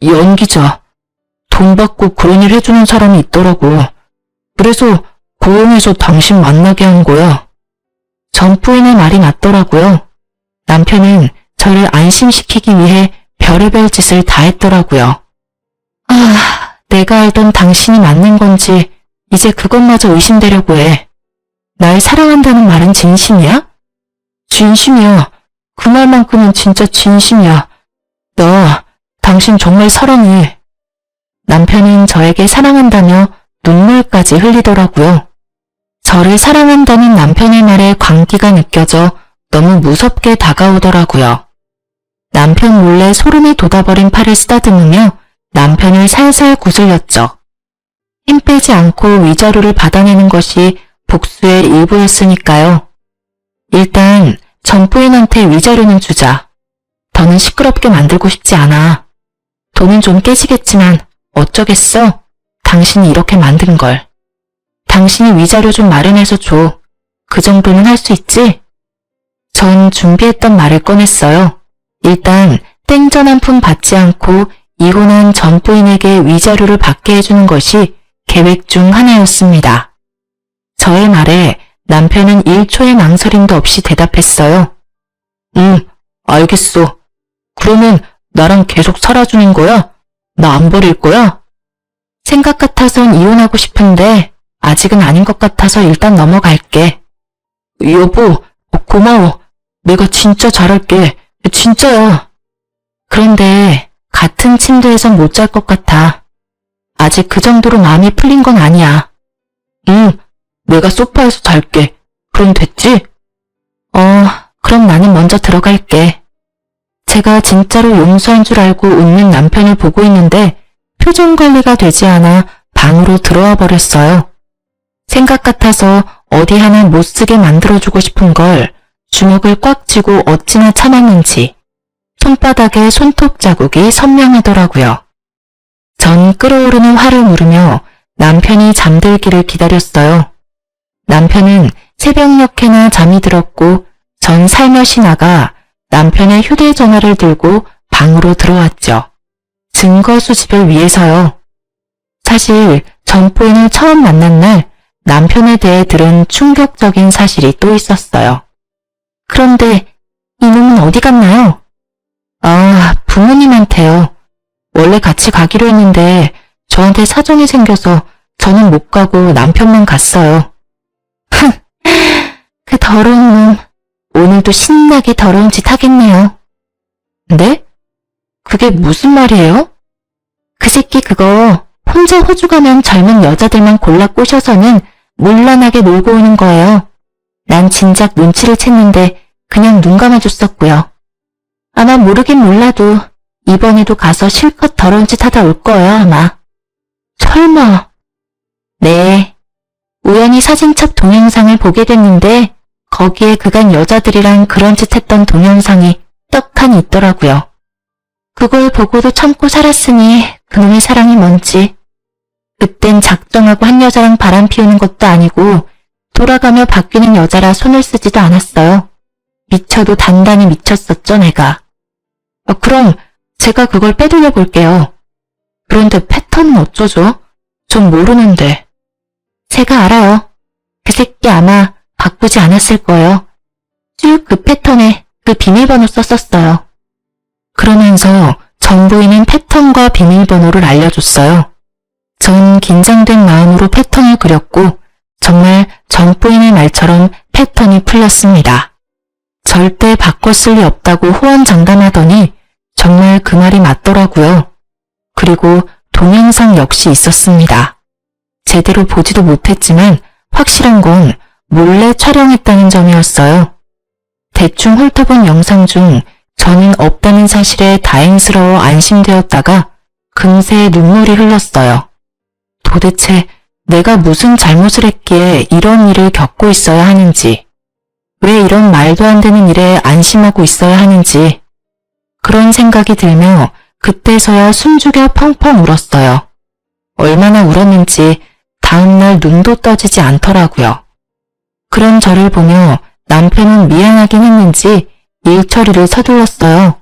연기자. 돈 받고 그런 일 해주는 사람이 있더라고. 그래서 고용해서 당신 만나게 한 거야. 전 부인의 말이 맞더라고요. 남편은 저를 안심시키기 위해 별의별 짓을 다 했더라고요. 내가 알던 당신이 맞는 건지 이제 그것마저 의심되려고 해. 날 사랑한다는 말은 진심이야? 진심이야. 그 말만큼은 진짜 진심이야. 나 당신 정말 사랑해. 남편은 저에게 사랑한다며 눈물까지 흘리더라고요. 저를 사랑한다는 남편의 말에 광기가 느껴져 너무 무섭게 다가오더라고요. 남편 몰래 소름이 돋아버린 팔을 쓰다듬으며 남편을 살살 구슬렸죠. 힘 빼지 않고 위자료를 받아내는 것이 복수의 일부였으니까요. 일단 전 부인한테 위자료는 주자. 더는 시끄럽게 만들고 싶지 않아. 돈은 좀 깨지겠지만 어쩌겠어? 당신이 이렇게 만든 걸. 당신이 위자료 좀 마련해서 줘. 그 정도는 할 수 있지? 전 준비했던 말을 꺼냈어요. 일단 땡전 한 푼 받지 않고 이혼한 전 부인에게 위자료를 받게 해주는 것이 계획 중 하나였습니다. 저의 말에 남편은 1초의 망설임도 없이 대답했어요. 알겠어. 그러면 나랑 계속 살아주는 거야? 나 안 버릴 거야? 생각 같아선 이혼하고 싶은데 아직은 아닌 것 같아서 일단 넘어갈게. 여보, 고마워. 내가 진짜 잘할게. 진짜야. 그런데 같은 침대에선 못 잘 것 같아. 아직 그 정도로 마음이 풀린 건 아니야. 내가 소파에서 잘게. 그럼 됐지? 그럼 나는 먼저 들어갈게. 제가 진짜로 용서한 줄 알고 웃는 남편을 보고 있는데 표정 관리가 되지 않아 방으로 들어와 버렸어요. 생각 같아서 어디 하나 못 쓰게 만들어주고 싶은 걸 주먹을 꽉 쥐고 어찌나 참았는지 손바닥에 손톱 자국이 선명하더라고요. 전 끓어오르는 화를 누르며 남편이 잠들기를 기다렸어요. 남편은 새벽녘에나 잠이 들었고 전 살며시 나가 남편의 휴대전화를 들고 방으로 들어왔죠. 증거 수집을 위해서요. 사실 전 부인을 처음 만난 날 남편에 대해 들은 충격적인 사실이 또 있었어요. 그런데 이놈은 어디 갔나요? 부모님한테요. 원래 같이 가기로 했는데 저한테 사정이 생겨서 저는 못 가고 남편만 갔어요. 그 더러운 놈. 오늘도 신나게 더러운 짓 하겠네요. 네? 그게 무슨 말이에요? 그 새끼 그거 혼자 호주 가면 젊은 여자들만 골라 꼬셔서는 물란하게 놀고 오는 거예요. 난 진작 눈치를 챘는데 그냥 눈 감아줬었고요. 아마 모르긴 몰라도 이번에도 가서 실컷 더러운 짓 하다 올 거예요 아마. 설마. 네. 우연히 사진첩 동영상을 보게 됐는데 거기에 그간 여자들이랑 그런 짓 했던 동영상이 떡하니 있더라고요. 그걸 보고도 참고 살았으니 그놈의 사랑이 뭔지. 그땐 작정하고 한 여자랑 바람 피우는 것도 아니고 돌아가며 바뀌는 여자라 손을 쓰지도 않았어요. 미쳐도 단단히 미쳤었죠 내가. 그럼 제가 그걸 빼돌려 볼게요. 그런데 패턴은 어쩌죠? 전 모르는데. 제가 알아요. 그 새끼 아마 바꾸지 않았을 거예요. 쭉 그 패턴에 그 비밀번호 썼었어요. 그러면서 전 부인은 패턴과 비밀번호를 알려줬어요. 전 긴장된 마음으로 패턴을 그렸고 정말 전 부인의 말처럼 패턴이 풀렸습니다. 절대 바꿔 쓸 리 없다고 호언장담하더니 정말 그 말이 맞더라고요. 그리고 동영상 역시 있었습니다. 제대로 보지도 못했지만 확실한 건 몰래 촬영했다는 점이었어요. 대충 훑어본 영상 중 저는 없다는 사실에 다행스러워 안심되었다가 금세 눈물이 흘렀어요. 도대체 내가 무슨 잘못을 했기에 이런 일을 겪고 있어야 하는지, 왜 이런 말도 안 되는 일에 안심하고 있어야 하는지, 그런 생각이 들며 그때서야 숨죽여 펑펑 울었어요. 얼마나 울었는지 다음날 눈도 떠지지 않더라고요. 그런 저를 보며 남편은 미안하긴 했는지 일 처리를 서둘렀어요.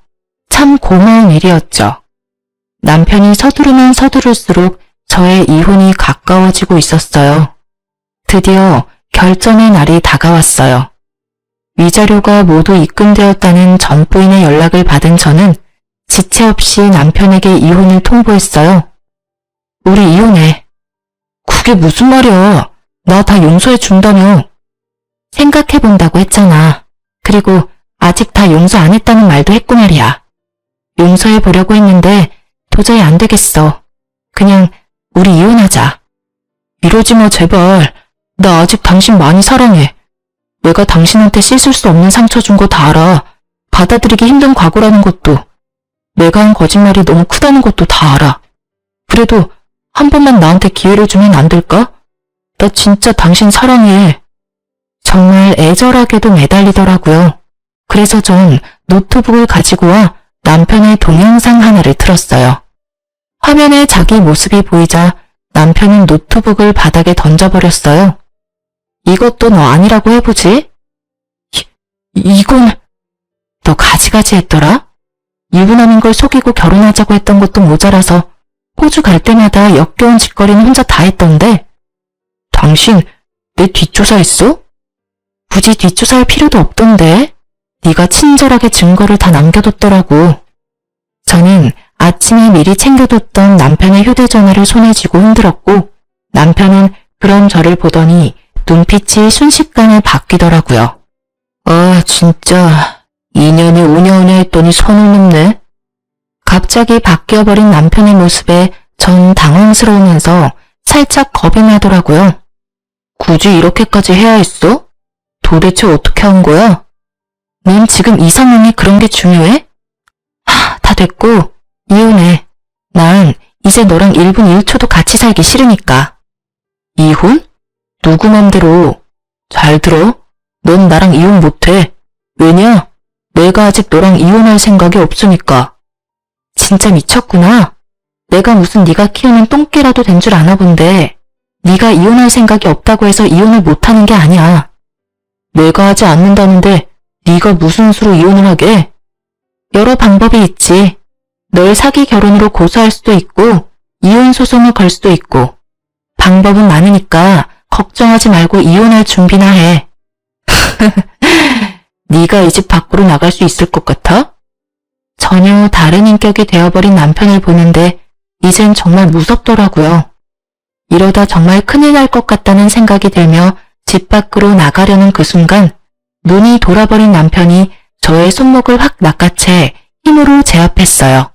참 고마운 일이었죠. 남편이 서두르면 서두를수록 저의 이혼이 가까워지고 있었어요. 드디어 결전의 날이 다가왔어요. 위자료가 모두 입금되었다는 전 부인의 연락을 받은 저는 지체 없이 남편에게 이혼을 통보했어요. 우리 이혼해. 그게 무슨 말이야. 나 다 용서해 준다며. 생각해본다고 했잖아. 그리고 아직 다 용서 안 했다는 말도 했고 말이야. 용서해 보려고 했는데 도저히 안 되겠어. 그냥 우리 이혼하자. 이러지 마 제발. 나 아직 당신 많이 사랑해. 내가 당신한테 씻을 수 없는 상처 준 거 다 알아. 받아들이기 힘든 과거라는 것도. 내가 한 거짓말이 너무 크다는 것도 다 알아. 그래도 한 번만 나한테 기회를 주면 안 될까? 나 진짜 당신 사랑해. 정말 애절하게도 매달리더라고요. 그래서 전 노트북을 가지고 와 남편의 동영상 하나를 틀었어요. 화면에 자기 모습이 보이자 남편은 노트북을 바닥에 던져버렸어요. 이것도 너 아니라고 해보지? 이건... 너 가지가지 했더라? 유부남인 걸 속이고 결혼하자고 했던 것도 모자라서 호주 갈 때마다 역겨운 짓거리는 혼자 다 했던데 당신 내 뒷조사했어? 굳이 뒷조사할 필요도 없던데 네가 친절하게 증거를 다 남겨뒀더라고. 저는 아침에 미리 챙겨뒀던 남편의 휴대전화를 손에 쥐고 흔들었고 남편은 그런 저를 보더니 눈빛이 순식간에 바뀌더라고요. 아 진짜 2년이 5년에 했더니 선을 넘네. 갑자기 바뀌어버린 남편의 모습에 전 당황스러우면서 살짝 겁이 나더라고요. 굳이 이렇게까지 해야 했어? 도대체 어떻게 한 거야? 넌 지금 이 상황이 그런 게 중요해? 다 됐고 이혼해. 난 이제 너랑 1분 1초도 같이 살기 싫으니까. 이혼? 누구 맘대로. 잘 들어. 넌 나랑 이혼 못해. 왜냐? 내가 아직 너랑 이혼할 생각이 없으니까. 진짜 미쳤구나. 내가 무슨 네가 키우는 똥개라도 된 줄 아나 본데 네가 이혼할 생각이 없다고 해서 이혼을 못하는 게 아니야. 내가 하지 않는다는데 네가 무슨 수로 이혼을 하게? 여러 방법이 있지. 널 사기 결혼으로 고소할 수도 있고 이혼 소송을 걸 수도 있고 방법은 많으니까 걱정하지 말고 이혼할 준비나 해. 네가 이 집 밖으로 나갈 수 있을 것 같아? 전혀 다른 인격이 되어버린 남편을 보는데 이젠 정말 무섭더라고요. 이러다 정말 큰일 날 것 같다는 생각이 들며 집 밖으로 나가려는 그 순간 눈이 돌아버린 남편이 저의 손목을 확 낚아채 힘으로 제압했어요.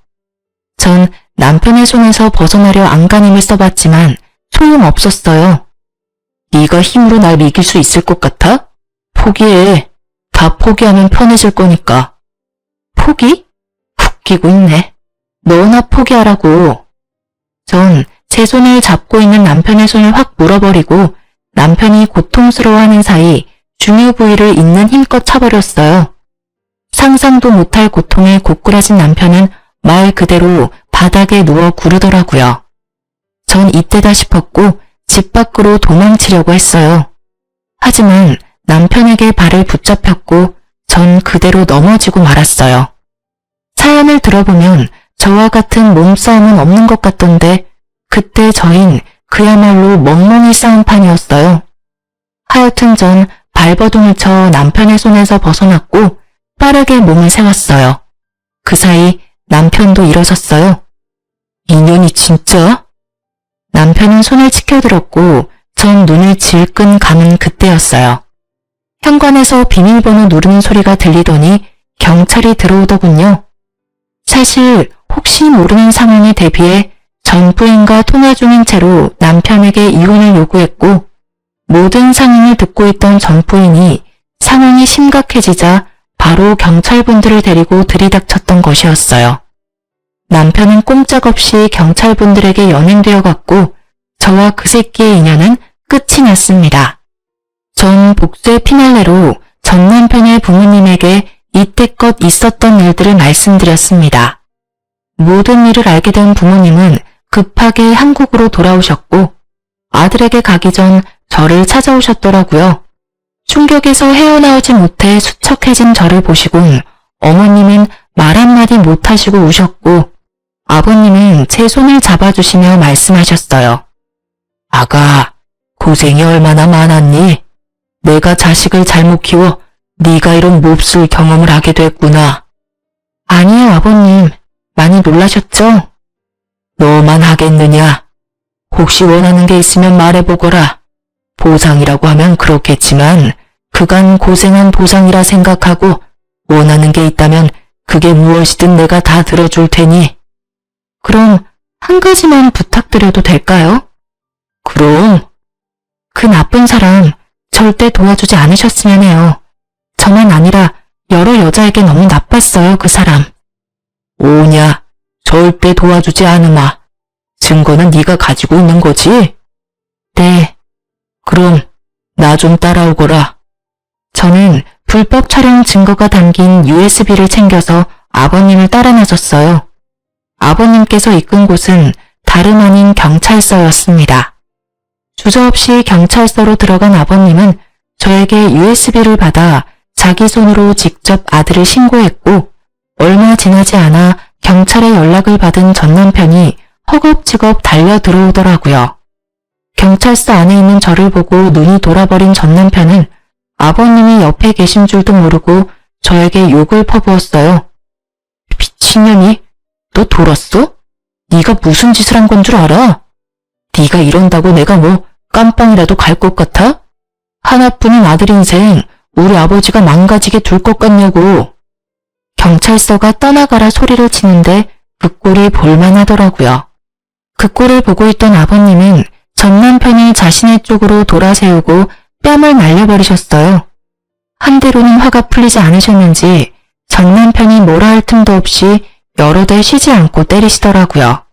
전 남편의 손에서 벗어나려 안간힘을 써봤지만 소용없었어요. 네가 힘으로 날 이길 수 있을 것 같아? 포기해. 다 포기하면 편해질 거니까. 포기? 웃기고 있네. 너나 포기하라고. 전 제 손을 잡고 있는 남편의 손을 확 물어버리고 남편이 고통스러워하는 사이 중요 부위를 있는 힘껏 차버렸어요. 상상도 못할 고통에 고꾸라진 남편은 말 그대로 바닥에 누워 구르더라고요. 전 이때다 싶었고 집 밖으로 도망치려고 했어요. 하지만 남편에게 발을 붙잡혔고 전 그대로 넘어지고 말았어요. 사연을 들어보면 저와 같은 몸싸움은 없는 것 같던데 그때 저흰 그야말로 멍멍이 싸움판이었어요. 하여튼 전 발버둥을 쳐 남편의 손에서 벗어났고 빠르게 몸을 세웠어요. 그 사이 남편도 일어섰어요. 이년이 진짜? 남편은 손을 치켜들었고 전 눈을 질끈 감은 그때였어요. 현관에서 비밀번호 누르는 소리가 들리더니 경찰이 들어오더군요. 사실 혹시 모르는 상황에 대비해 전 부인과 통화 중인 채로 남편에게 이혼을 요구했고 모든 상황을 듣고 있던 전 부인이 상황이 심각해지자 바로 경찰분들을 데리고 들이닥쳤던 것이었어요. 남편은 꼼짝없이 경찰분들에게 연행되어 갔고 저와 그 새끼의 인연은 끝이 났습니다. 전 복수의 피날레로 전 남편의 부모님에게 이때껏 있었던 일들을 말씀드렸습니다. 모든 일을 알게 된 부모님은 급하게 한국으로 돌아오셨고 아들에게 가기 전 저를 찾아오셨더라고요. 충격에서 헤어나오지 못해 수척해진 저를 보시곤 어머님은 말 한마디 못하시고 우셨고 아버님은 제 손을 잡아주시며 말씀하셨어요. 아가, 고생이 얼마나 많았니? 내가 자식을 잘못 키워 네가 이런 몹쓸 경험을 하게 됐구나. 아니요, 아버님. 많이 놀라셨죠? 너만 하겠느냐? 혹시 원하는 게 있으면 말해보거라. 보상이라고 하면 그렇겠지만 그간 고생한 보상이라 생각하고 원하는 게 있다면 그게 무엇이든 내가 다 들어줄 테니. 그럼 한 가지만 부탁드려도 될까요? 그럼. 그 나쁜 사람 절대 도와주지 않으셨으면 해요. 저만 아니라 여러 여자에게 너무 나빴어요, 그 사람. 오냐, 절대 도와주지 않으마. 증거는 네가 가지고 있는 거지? 네. 그럼 나 좀 따라오거라. 저는 불법 촬영 증거가 담긴 USB를 챙겨서 아버님을 따라 나섰어요. 아버님께서 이끈 곳은 다름 아닌 경찰서였습니다. 주저없이 경찰서로 들어간 아버님은 저에게 USB를 받아 자기 손으로 직접 아들을 신고했고 얼마 지나지 않아 경찰에 연락을 받은 전 남편이 허겁지겁 달려 들어오더라고요. 경찰서 안에 있는 저를 보고 눈이 돌아버린 전 남편은 아버님이 옆에 계신 줄도 모르고 저에게 욕을 퍼부었어요. 미친년이? 너 돌았어? 네가 무슨 짓을 한 건 줄 알아? 네가 이런다고 내가 뭐 깜빵이라도 갈 것 같아? 하나뿐인 아들 인생 우리 아버지가 망가지게 둘 것 같냐고. 경찰서가 떠나가라 소리를 치는데 그 꼴이 볼만하더라고요. 그 꼴을 보고 있던 아버님은 전 남편이 자신의 쪽으로 돌아세우고 뺨을 날려버리셨어요. 한 대로는 화가 풀리지 않으셨는지 전 남편이 뭐라 할 틈도 없이 여러 대 쉬지 않고 때리시더라고요.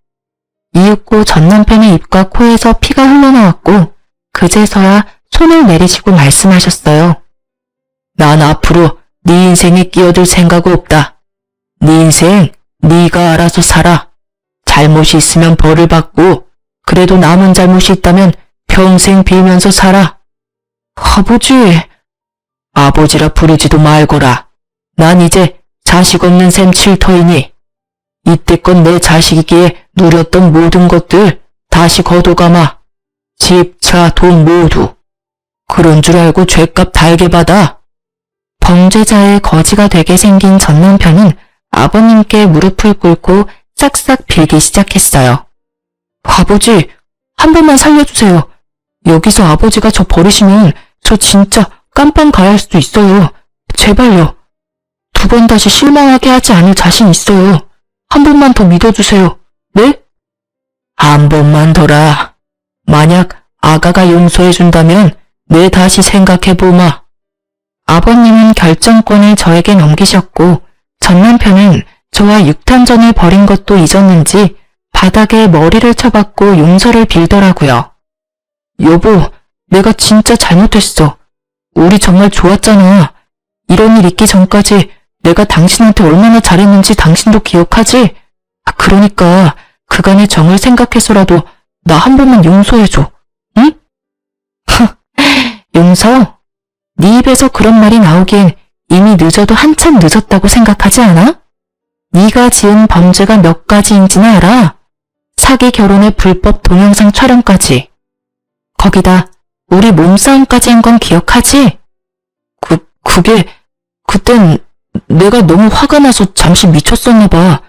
이윽고 전 남편의 입과 코에서 피가 흘러나왔고 그제서야 손을 내리시고 말씀하셨어요. 난 앞으로 네 인생에 끼어들 생각 없다. 네 인생 네가 알아서 살아. 잘못이 있으면 벌을 받고 그래도 남은 잘못이 있다면 평생 빌면서 살아. 아버지. 아버지라 부르지도 말거라. 난 이제 자식 없는 셈 칠터이니 이때껏 내 자식이기에 누렸던 모든 것들 다시 거둬가마. 집, 차, 돈 모두. 그런 줄 알고 죗값 달게 받아. 범죄자의 거지가 되게 생긴 전 남편은 아버님께 무릎을 꿇고 싹싹 빌기 시작했어요. 아버지, 한 번만 살려주세요. 여기서 아버지가 저 버리시면 저 진짜 깜빵 가야 할 수도 있어요. 제발요. 2번 다시 실망하게 하지 않을 자신 있어요. 한 번만 더 믿어주세요. 네? 한 번만 더라. 만약 아가가 용서해준다면 내 다시 생각해보마. 아버님은 결정권을 저에게 넘기셨고 전 남편은 저와 육탄전을 벌인 것도 잊었는지 바닥에 머리를 쳐박고 용서를 빌더라고요. 여보, 내가 진짜 잘못했어. 우리 정말 좋았잖아. 이런 일 있기 전까지 내가 당신한테 얼마나 잘했는지 당신도 기억하지? 그러니까 그간의 정을 생각해서라도 나 한 번만 용서해줘. 응? 용서? 네 입에서 그런 말이 나오기엔 이미 늦어도 한참 늦었다고 생각하지 않아? 네가 지은 범죄가 몇 가지인지는 알아? 사기 결혼의 불법 동영상 촬영까지. 거기다 우리 몸싸움까지 한 건 기억하지? 그땐 내가 너무 화가 나서 잠시 미쳤었나 봐.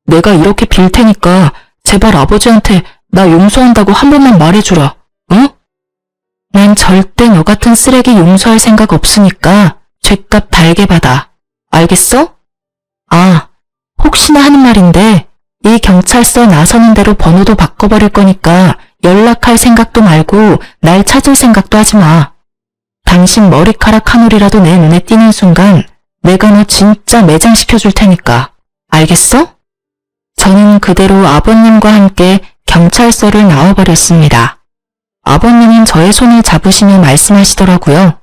내가 이렇게 빌 테니까 제발 아버지한테 나 용서한다고 한 번만 말해주라. 응? 난 절대 너 같은 쓰레기 용서할 생각 없으니까 죗값 달게 받아. 알겠어? 아, 혹시나 하는 말인데 이 경찰서 나서는 대로 번호도 바꿔버릴 거니까 연락할 생각도 말고 날 찾을 생각도 하지 마. 당신 머리카락 한 올이라도 내 눈에 띄는 순간 내가 너 진짜 매장시켜줄 테니까. 알겠어? 저는 그대로 아버님과 함께 경찰서를 나와버렸습니다. 아버님은 저의 손을 잡으시며 말씀하시더라고요.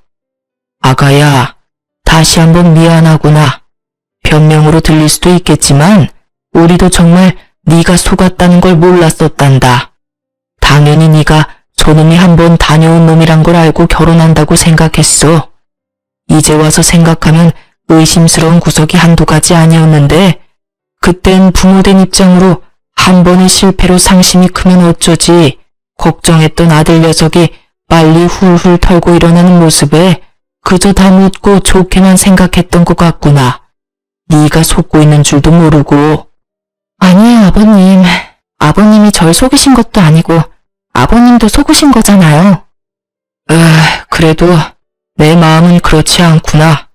아가야, 다시 한번 미안하구나. 변명으로 들릴 수도 있겠지만 우리도 정말 네가 속았다는 걸 몰랐었단다. 당연히 네가 저놈이 한번 다녀온 놈이란 걸 알고 결혼한다고 생각했어. 이제 와서 생각하면 의심스러운 구석이 한두 가지 아니었는데 그땐 부모된 입장으로 한 번의 실패로 상심이 크면 어쩌지 걱정했던 아들 녀석이 빨리 훌훌 털고 일어나는 모습에 그저 다 묻고 좋게만 생각했던 것 같구나. 네가 속고 있는 줄도 모르고. 아니에요, 아버님. 아버님이 절 속이신 것도 아니고 아버님도 속으신 거잖아요. 그래도 내 마음은 그렇지 않구나.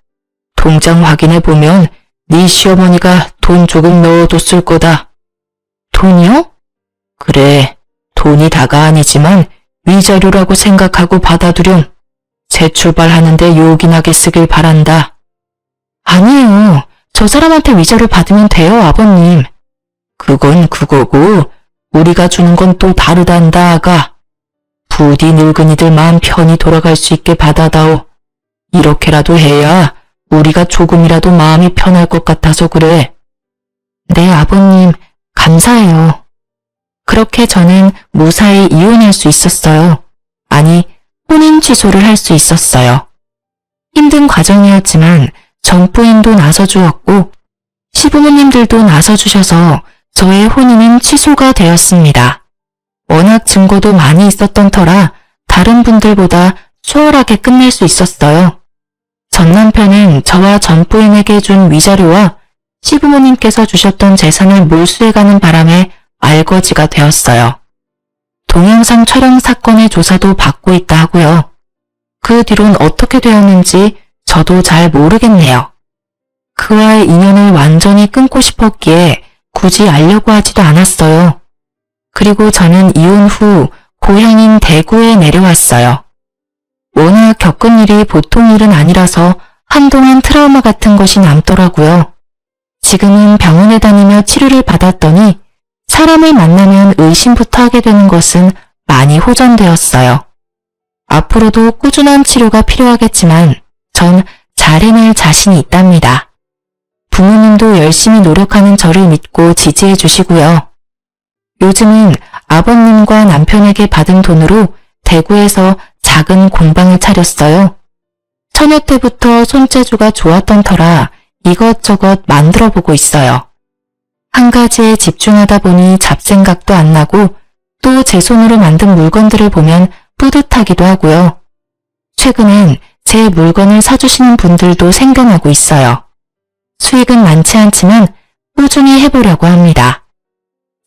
통장 확인해보면 네 시어머니가 돈 조금 넣어뒀을 거다. 돈이요? 그래, 돈이 다가 아니지만 위자료라고 생각하고 받아두렴. 재출발하는데 요긴하게 쓰길 바란다. 아니에요. 저 사람한테 위자료 받으면 돼요, 아버님. 그건 그거고 우리가 주는 건 또 다르단다, 아가. 부디 늙은이들 마음 편히 돌아갈 수 있게 받아다오. 이렇게라도 해야 우리가 조금이라도 마음이 편할 것 같아서 그래. 네, 아버님. 감사해요. 그렇게 저는 무사히 이혼할 수 있었어요. 아니, 혼인 취소를 할 수 있었어요. 힘든 과정이었지만 전부인도 나서주었고 시부모님들도 나서주셔서 저의 혼인은 취소가 되었습니다. 워낙 증거도 많이 있었던 터라 다른 분들보다 수월하게 끝낼 수 있었어요. 전 남편은 저와 전부인에게 준 위자료와 시부모님께서 주셨던 재산을 몰수해가는 바람에 알거지가 되었어요. 동영상 촬영 사건의 조사도 받고 있다 하고요. 그 뒤론 어떻게 되었는지 저도 잘 모르겠네요. 그와의 인연을 완전히 끊고 싶었기에 굳이 알려고 하지도 않았어요. 그리고 저는 이혼 후 고향인 대구에 내려왔어요. 워낙 겪은 일이 보통 일은 아니라서 한동안 트라우마 같은 것이 남더라고요. 지금은 병원에 다니며 치료를 받았더니 사람을 만나면 의심부터 하게 되는 것은 많이 호전되었어요. 앞으로도 꾸준한 치료가 필요하겠지만 전 잘 해낼 자신이 있답니다. 부모님도 열심히 노력하는 저를 믿고 지지해 주시고요. 요즘은 아버님과 남편에게 받은 돈으로 대구에서 작은 공방을 차렸어요. 처녀 때부터 손재주가 좋았던 터라 이것저것 만들어 보고 있어요. 한 가지에 집중하다 보니 잡생각도 안 나고 또 제 손으로 만든 물건들을 보면 뿌듯하기도 하고요. 최근엔 제 물건을 사주시는 분들도 생겨나고 있어요. 수익은 많지 않지만 꾸준히 해보려고 합니다.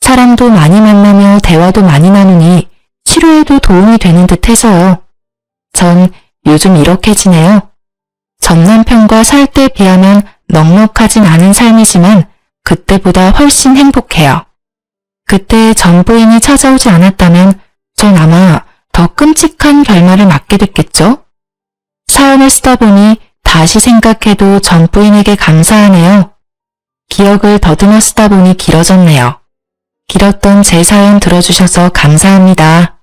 사람도 많이 만나며 대화도 많이 나누니 치료에도 도움이 되는 듯 해서요. 전 요즘 이렇게 지내요. 전 남편과 살 때 비하면 넉넉하진 않은 삶이지만 그때보다 훨씬 행복해요. 그때 전 부인이 찾아오지 않았다면 전 아마 더 끔찍한 결말을 맞게 됐겠죠? 사연을 쓰다 보니 다시 생각해도 전 부인에게 감사하네요. 기억을 더듬어 쓰다 보니 길어졌네요. 길었던 제 사연 들어주셔서 감사합니다.